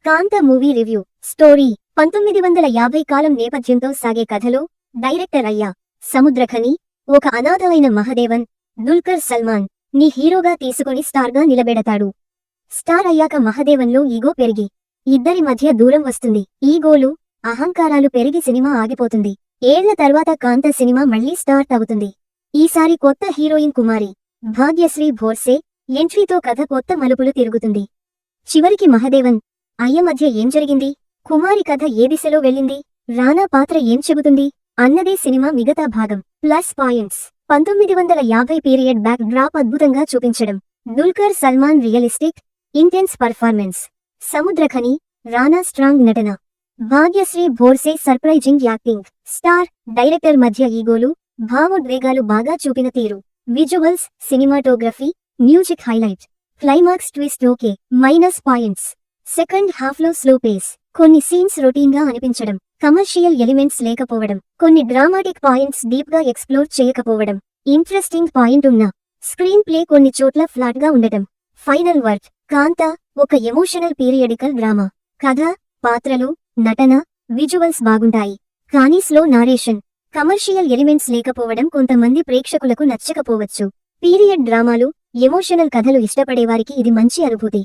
కాంత movie review story 1950 కాలం నేపథ్యంతో సాగే కథలో డైరెక్టర్ అయ్యా సముద్రఖని ఒక అనాథమైన మహదేవన్ దుల్కర్ సల్మాన్ ని హీరోగా తీసుకొని స్టార్గా నిలబెడతాడు. స్టార్ అయ్యాక మహదేవన్లో ఈగో పెరిగి ఇద్దరి మధ్య దూరం వస్తుంది. ఈగోలు అహంకారాలు పెరిగి సినిమా ఆగిపోతుంది. ఏళ్ల తర్వాత కాంత సినిమా మళ్లీ స్టార్ట్ అవుతుంది. ఈసారి కొత్త హీరోయిన్ కుమారి భాగ్యశ్రీ భోర్సే ఎంట్రీతో కథ కొత్త మలుపులు తిరుగుతుంది. చివరికి మహదేవన్ అయ్య మధ్య ఏం జరిగింది, కుమారి కథ ఏ దిశలో వెళ్ళింది, రానా పాత్ర ఏం చెబుతుంది అన్నదే సినిమా మిగతా భాగం. Plus points 1950 period backdrop అద్భుతంగా చూపించడం, Dulquer Salmaan realistic intense performance, Samuthirakani Rana strong నటన, Bhagyashri Borse surprising acting, star director మధ్య ఈగోలు భావోద్వేగాలు బాగా చూపిన తీరు, visuals cinematography music highlight, climax twist okay. Minus points second హాఫ్లో స్లో పేస్, కొన్ని సీన్స్ రొటీన్గా అనిపించడం, కమర్షియల్ ఎలిమెంట్స్ లేకపోవడం, కొన్ని డ్రామాటిక్ పాయింట్స్ డీప్గా ఎక్స్ప్లోర్ చేయకపోవడం, ఇంట్రెస్టింగ్ పాయింట్ ఉన్న స్క్రీన్ ప్లే కొన్ని చోట్ల ఫ్లాట్గా ఉండటం. ఫైనల్ వర్డ్ కాంత ఒక ఎమోషనల్ పీరియడికల్ డ్రామా. కథ, పాత్రలు, నటన, విజువల్స్ బాగుంటాయి, కానీ స్లో నారేషన్, కమర్షియల్ ఎలిమెంట్స్ లేకపోవడం కొంతమంది ప్రేక్షకులకు నచ్చకపోవచ్చు. పీరియడ్ డ్రామాలు, ఎమోషనల్ కథలు ఇష్టపడేవారికి ఇది మంచి అనుభూతి.